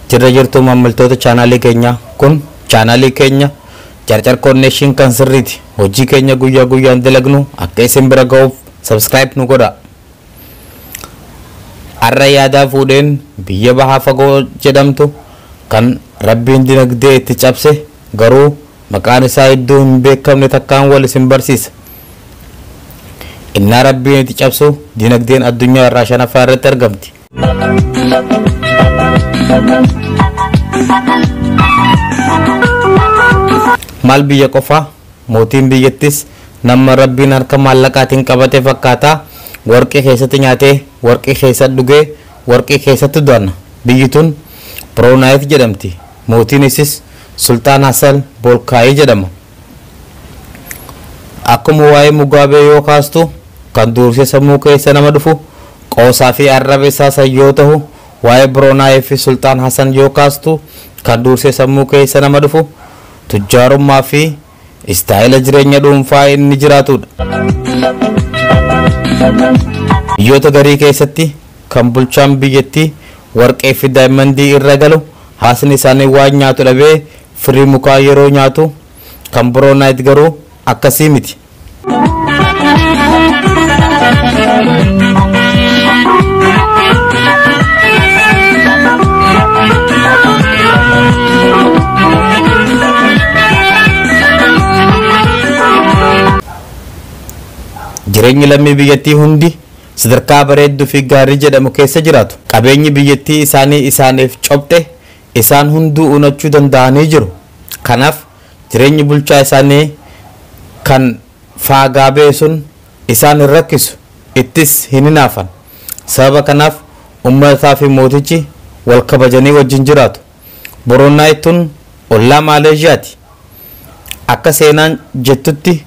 Jirra jirtu maamiltoota chaanaalii keenya kun chaanaalii keenya Jarjar Connection kan sirriiti. Hojii keenya guyyaa guyyaan dalagnu akka isin bira ga'uuf subscribe nu godha. Arra yaadaa fuudheen biyya bahaa fagoo jedhamtu kan Rabbiin dinagdee itti cabse garuu maqaan isaa iddoo hin beekamne takkaan wal isin barsiisa. Innaa Rabbiin itti cabsu dinagdeen addunyaa irraa shanaffaa irratti argamti. Maal biyya qofa mootiin biyyattis nama Rabbiin harka maallaqaatiin qabate fakkaata. Warqii keessatti nyaatee warqii keessatti dhugee warqii keessatti du'ana. Biyyi tun Brunei jedhamti. Mootiinis Sultan Hassan Bolkiah jedhama. Akkuma waa'ee Mugabe yoo kaastu kan dursee sammuu keessa nama dhufu qoosaa fi arraba isaa yoo ta'u, waa'ee Brunei fi Sultan Hassan yoo kaastu kan dursee sammuu keessa nama dhufu tujjaarummaa fi istaayila jireenya dhuunfaa inni jiraatudha. Biyyoota garii keessatti kan bulchaan biyyattii warqee fi daayimandii irra galu haasni isaanii waan nyaatu dhabee firii mukaa yeroo nyaatu, kan Brunei garuu akkasii miti. Jireenyi lammii biyyattii hundi sadarkaa bareedduu fi gaarii jedhamu keessa jiraatu. Qabeenyi biyyattii isaanii isaaniif cophe isaan hunduu unachuu danda'anii jiru. Kanaaf jireenyi bulchaa isaanii kan faagaabee sun isaan hin rakkisu, ittis hin hinaafan. Sababa kanaaf uummataa fi mootichi wal kabajanii wajjin jiraatu. Brunei tun ollaa Maaleeshiyaati. Akka seenaan jettutti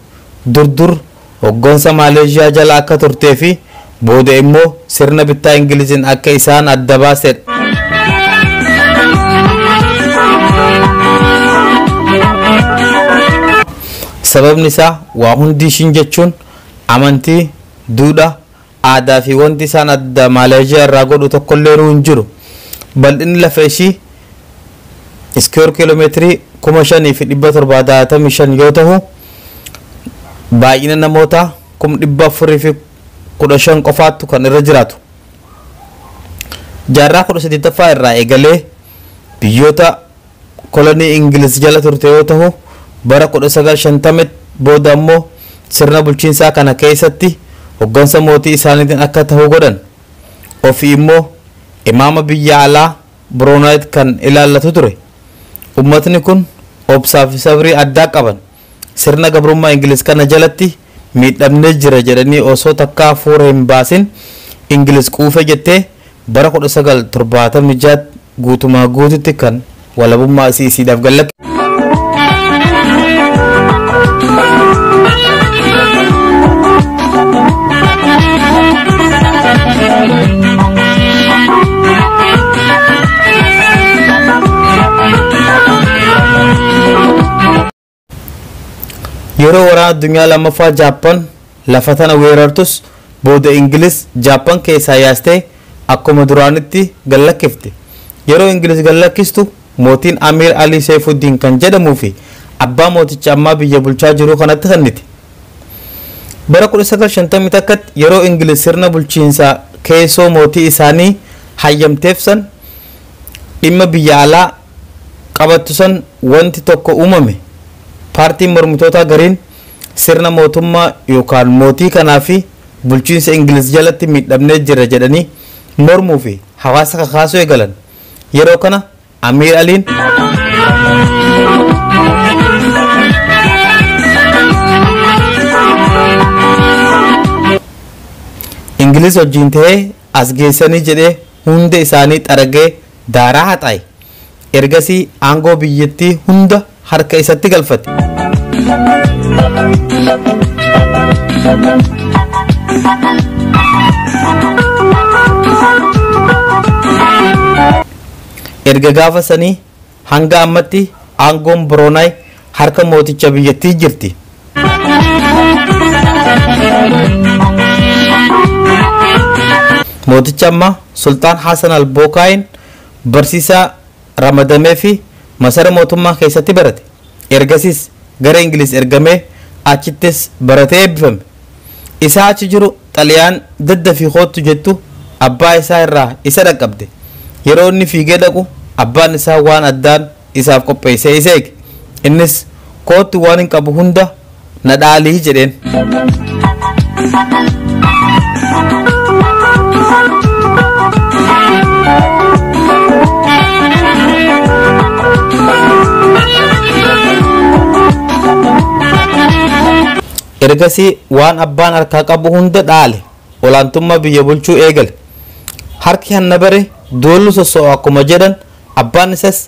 dur hoggansa Maaleeshiyaa jala akka turtee fi booda immoo sirna bittaa Ingiliziin akka isaan adda baasedha. Sababni isaa waa hundi ishiin jechuun amantii, duudhaa, aadaa fi wanti isaan adda Maaleeshiyaa irraa godhu tokkollee hin jiru. Bal'inni lafa ishii iskweer kiiloomeetirii 5,765 yoo ta'u, baay'ina namoota 415 qofaattu kan irra jiraatu. Jaarraa 18ffaa irraa eegalee biyyoota kolonii Ingiliz jala turte yoo ta'u, bara 1950 booda immoo sirna bulchiinsaa kana keessatti hoggansa mootii isaaniitiin akka ta'u godhan. Ofii immoo imaama biyya alaa Brunei kan ilaallatu ture. Uummatni kun obsaa fi sabrii addaa qaban. Sirna gabrummaa Ingiliz kana jalatti miidhamnee jira jedhanii osoo takka hafuura hin baasin Ingiliz quufe jettee bara 1976 guutumaa guututti kan walabummaa isiidhaaf gallatte. Yeroo waraana addunyaa lammaffaa Jaappaan lafa tana weerartus booda Ingiliz Jaappaan keessaa yaastee akkuma duraanitti gallakkifte. Yeroo Ingiliz gallakkistu mootiin Amir Ali Saifuddin kan jedhamuu fi abbaa mooticha ammaa biyya bulchaa jiru kanatti kennite. Bara 1951 yeroo Ingiliz sirna bulchiinsaa keessoo mootii isaanii hayyamteef san dhimma biyya alaa qabattu san wanti tokko uumame. Paartiin mormitoota gariin sirna mootummaa yookaan mootii kanaa fi bulchiinsa Ingiliz jalatti miidhamnee jira jedhanii mormuu fi hawaasa kakaasuu eegalan. Yeroo kana Amir Aliin Ingiliz wajjin ta'ee as geessanii jedhee hunda isaanii xaragee daaraa haxaaye. Ergasii aangoo biyyattii hunda harka isatti galfate. Erga gaafa sanii hanga ammatti aangoon Brunei harka mooticha biyyattii jirti. Mooticha amma Sultan Hassan al-Bolkiah barsiisaa ramadamee fi masara mootummaa keessatti barate. Ergasiis gara Ingiliz ergamee achittis baratee eebbifame. Isaa achi jiru xaliyaan daddafii kootu jettu abbaa isaa irraa isa dhaqqabde. Yeroo inni fiigee dhaqu abbaan isaa waan addaan isaaf qopheessee isa eege. Innis kootu waan hin qabu hunda na dhaalii jedheen. Ergasii waan abbaan harkaa qabu hunda dhaale olaantummaa biyya bulchuu eegale. Harki hanna bare doollu soso'u akkuma jedhan abbaan isas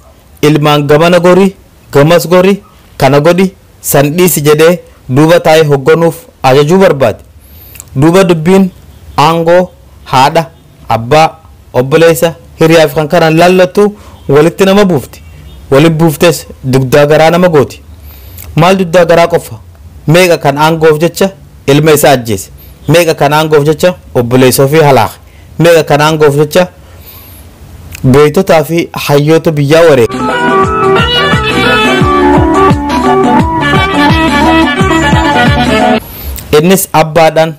ilmaan gamana gorii gamas gorii kana godhi san dhiisi jedhee duuba taa'ee hogganuuf ajajuu barbaade. Duuba dubbiin aangoo haadha abbaa obboleessa hiriyaaf kan kanaan laallattu walitti nama buufti. Walitti buuftes dugdaa garaa nama gooti. Maal dugdaa garaa qofa? Meeqa kan aangoof jecha ilma isaa ajjeese. Meeqa kan aangoof jecha obboleessa ofii halaaqe. Meeqa kan aangoof jecha beeytotaa fi hayyoota biyyaa wareege. Innis abbaadhaan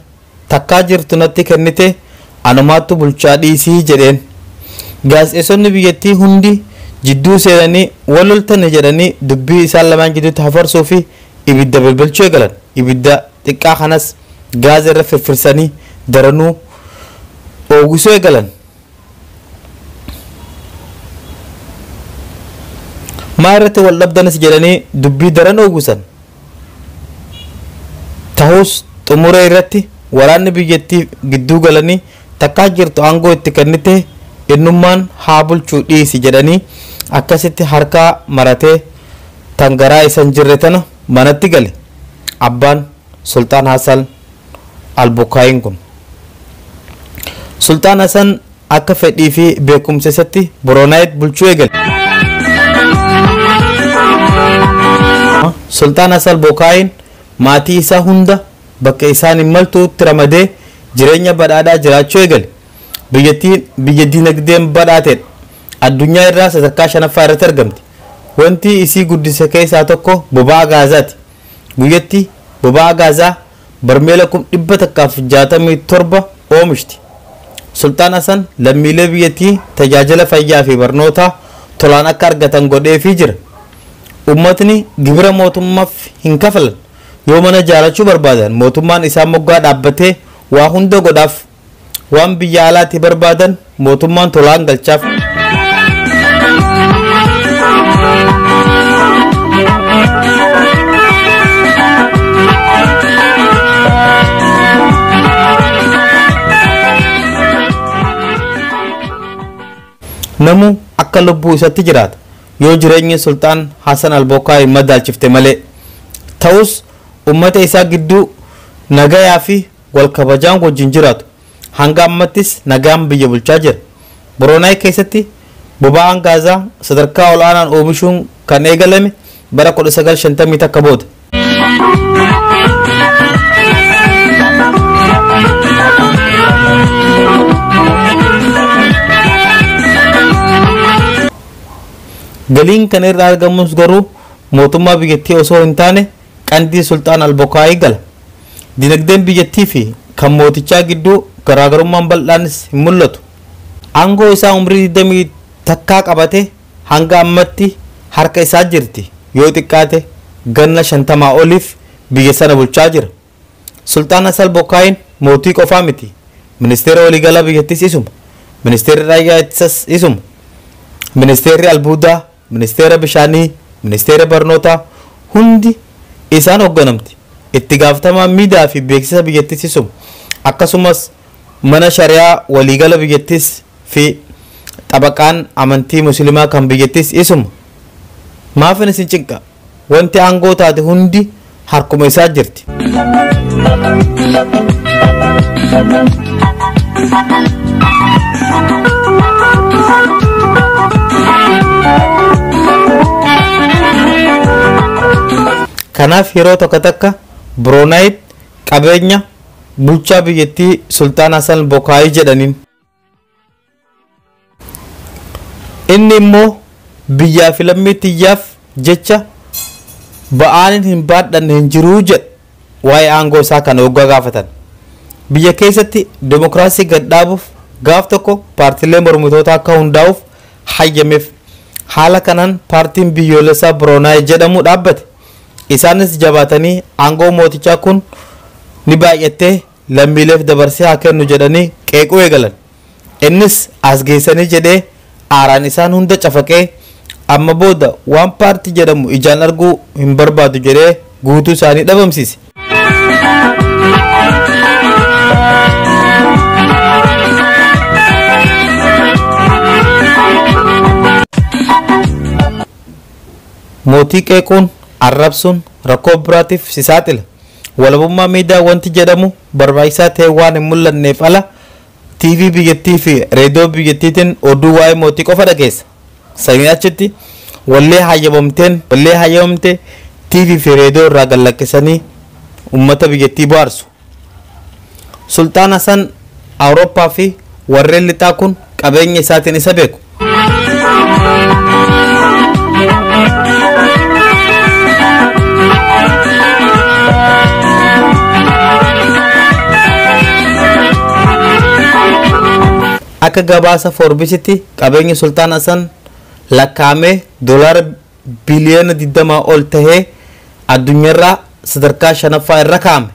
takkaa jirtu natti kennite anumaattu bulchaa dhiisii jedheen. Gaazexeessonni biyyattii hundi jidduu seenanii wal loltanii jedhanii dubbii isaan lamaan gidduutti hafarsuu fi ibidda bilbilchuu eegalan. Ibidda xiqqaa kanas gaaza irra firfirsanii daranuu oogisuu eegalan. Maa irratti wal dhabdanis jedhanii dubbii daran oogisan. Ta'us xumura irratti waraanni biyyattii gidduu galanii takkaa jirtu aangoo itti kennite innummaan haa bulchuu dhiisi jedhanii akkasitti harkaa maratee tangaraa isan jirre tana manatti gale. Abbaan Sultaan Hasan Albukaayin kun. Sultaan Hasan akka fedhii fi beekumsa isatti Boronaayit bulchuu eegale. Sultaan Hasan Albukaayin maatii isaa hunda bakka isaan hin maltuutti ramadee jireenya badhaadhaa jiraachuu eegale. Biyya diinagdeen badhaatedha. Addunyaa irraa sadarkaa 5ffaa irratti argamti. Wanti isii guddise keessaa tokko boba'aa gaazaati. Guyyatti boba'aa gaazaa barmeela 167 oomishti. Sultaan Hasan lammiilee biyyattii tajaajila fayyaa fi barnootaa tolaan akka argatan godheefii jira. Uummatni gibira mootummaaf hin kafalan. Yoo mana ijaarrachuu barbaadan mootummaan isaan moggaa dhaabbatee waa hunda godhaaf. Waan biyya alaatti barbaadan mootummaan tolaan galchaaf. Namu akka lubbuu isatti jiraata yoo jireenyi Sultaan Hasan Albukaayin madaalchifte malee. Ta'us ummata isaa gidduu nagayaa fi wal kabajaan wajjin jiraatu. Hanga ammattis nagaan biyya bulchaa jira. Boronaay keessatti boba'aan gaazaa sadarkaa ol'aanaan oomishuun kan eegalame bara 1950 takka booda. Galiin kan irraa argamus garuu mootummaa biyyattii osoo hin taane qandii Sultaan Albukaayin gala. Dinagdeen biyyattii fi kan mootichaa gidduu garaagarummaan bal'aanis hin mul'atu. Aangoo isaa umrii 20 takkaa qabate hanga ammatti harka isaa jirti. Yoo xiqqaate ganna 50 oliif biyya sana bulchaa jira. Sultaan Hasan Albukaayin mootii qofaa miti. Ministeera waliigalaa biyyattiis isuma. Ministeerri raayyaa ittisas isuma. Ministeerri albuudaa, ministeera bishaanii, ministeera barnootaa hundi isaan hoogganamti. Itti gaafatamaa miidiyaa fi beeksisa biyyattiis isuma. Akkasumas mana shari'aa waliigala biyyattiis fi xabaqaan amantii musliimaa kan biyyattiis isuma. Maafin isin cinqa wanti aangoo taate hundi harkuma isaa jirti. Kanaaf yeroo tokko takka Boronaayit qabeenya bulchaa biyyattii Sultaan Hasan Albukaayin jedhaniin. Inni immoo biyyaa fi lammiitiyyaaf jecha ba'aan hin baadhanne hin jiruu jedha waa'ee aangoo isaa kana waggaa gaafatan. Biyya keessatti demokiraasii gad dhaabuuf gaaf tokko paartiilee mormitoota akka hundaa'uuf hayyameef. Haala kanaan paartiin biyyoolessaa Biroonaay jedhamu dhaabbate. Isaanis jabaatanii aangoo mootichaa kun ni baay'attee lammiileef dabarsee haa kennu jedhanii qeequu eegalan. Innis as geessanii jedhee aaraan isaan hunda cafaqee amma booda waan paartii jedhamu ijaan arguu hin barbaadu jedhee guutuu isaanii dhabamsiise. Mootii qeequun arrabsuun rakkoo biraatiif si saaxila. Walabummaa miidiyaa wanti jedhamu barbaachisaa ta'e waan hin mul'anneef ala TV biyyattii fi reediyoo biyyattiitiin oduu waa'ee mootii qofa dhageessa. Sanii achitti wallee hayyamamtee TV fi reediyoo irraa gallakkisanii uummata biyyattii bohaarsu. Sultaan Hasan Awurooppaa fi warreen lixaa kun qabeenya isaatiin isa beeku. Akka gabaasa Forbesitti qabeenyi Sultaan Hasan lakkaa'amee doolaara biliyoona 20 ol tahee addunyaarraa sadarkaa 5ffaa irra kaa'ame.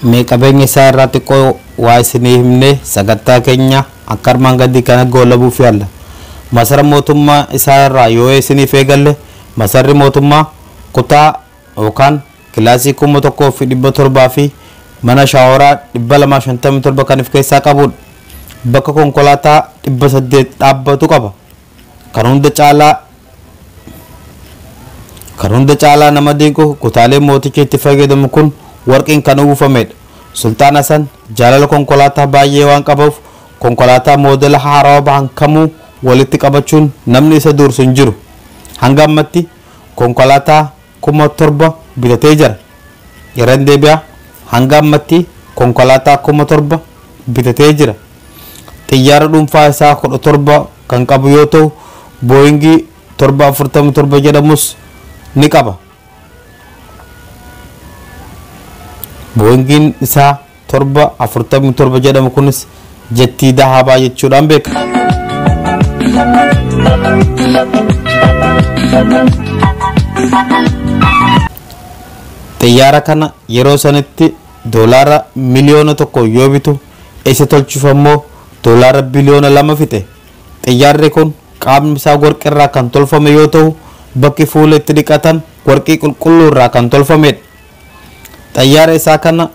Mee qabeenya isaa irraa xiqqoo waa isinii himne sagantaa keenya akka armaan gadii kana goolabuuf yaalla. Masara mootummaa isaa irraa yoo isiniif eegalle masarri mootummaa kutaa yookaan kilaasii 1700 fi mana shaaworaa 257 kan of keessaa qabudha. Bakka konkolaataa 800 dhaabbatu qaba. Kan hunda caalaa nama dinqu kutaalee mootichi itti fayyadamu kun warqiin kan uwwifamedha. Sultaan Hasan jaalala konkolaataa baay'ee waan qabuuf konkolaataa moodela haarawaa bahan kamuu walitti qabachuun namni isa dursu hin jiru. Hanga ammatti konkolaataa 7,000 bitatee jira. Yeroo deebi'aa hanga ammatti konkolaataa 7,000 bitatee jira. Xiyyaara dhuunfaa isaa 17 kan qabu yoo ta'u Boeing 747 jedhamus ni qaba. Boeing isaa 747 jedhamu kunis jettii dahabaa jechuudhaan beekama. Xiyyaara kana yeroo sanitti doolaara miliyoona 1 yoo bitu isa tolchuuf ammoo doolaara biliyoona 2 fixe. Xiyyaarri kun qaamni isaa warqii irraa kan tolfame yoo ta'u bakki fuula itti dhiqatan warqii qulqulluu irraa kan tolfamedha. Xiyyaara isaa kana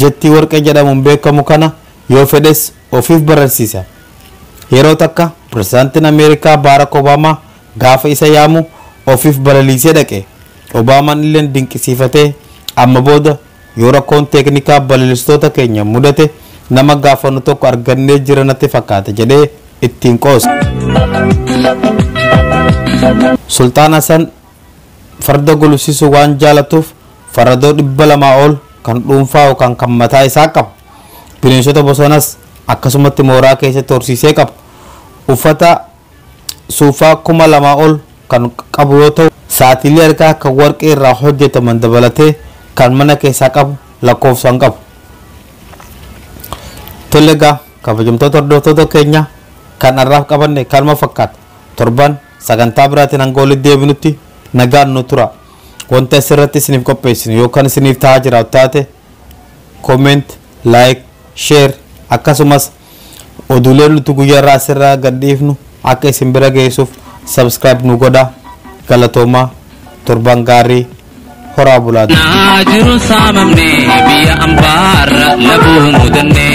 jettii warqee jedhamuun beekamu kana yoo fedhes ofiif bararsiisa. Yeroo takka pirezidaantiin Ameerikaa Barack Obama gaafa isa yaamu ofiif balaliisee dhaqe. Obamaan illee dinqisiifatee amma booda yoo rakkoon teeknikaa balalistoota keenya mudate nama gaafannu tokko argannee jiranatti fakkaata jedhee ittiin qoosa. Sultaan Hasan farda gulufsiisuu waan jaalatuuf faradoo 200 ol kan dhuunfaa yookaan kan mataa isaa qaba. Bineensota bosonas akkasumatti mooraa keessatti horsiisee qaba. Uffata suufaa 2,000 ol kan qabu yoo ta'u saatiilee harkaa kan warqee irraa hojjetaman dabalatee kan mana keessaa qabu lakkoofsaan qabu. Tolegaa kabajamtoota hordoftoota keenya kan har'aaf qabanne kanuma fakkaata. Torban sagantaa biraatiin hanga walitti deebinutti nagaan nu tura. Wanta asirratti isiniif qopheessinu yookaan isiniif ta'aa jira taate comment, like, share akkasumas oduuleen nuti guyyaa irraa asirraa gadhiifnu akka isin bira geessuuf subscribe nu godhaa. Galatoomaa torban gaarii horaa bulaa. Naajiru saamamne biyya ambaarra labuu mudanne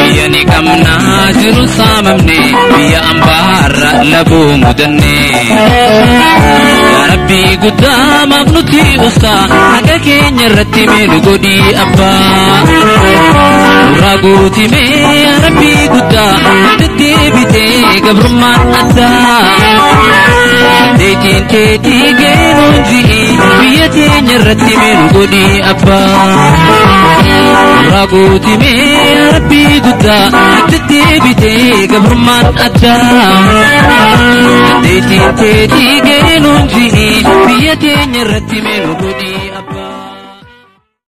biyya ni qabnaa jiru saamamne biyya ambaarra labuu mudanne Rabbii guddaa maaf nuti ustaa haqa keenya irratti meenu godhii abbaa nurraa guutimee Rabbii guddaa deddeebitee gabrummaan addaa dandeetiin keetii geenuun ji'i biyya teenya irratti meenu godhi abbaa irraa gootimee rabbii guddaa itti deebitee gabrummaan addaa dandeetiin keetii geenuun ji'i biyya teenya irratti meenu godhi abbaa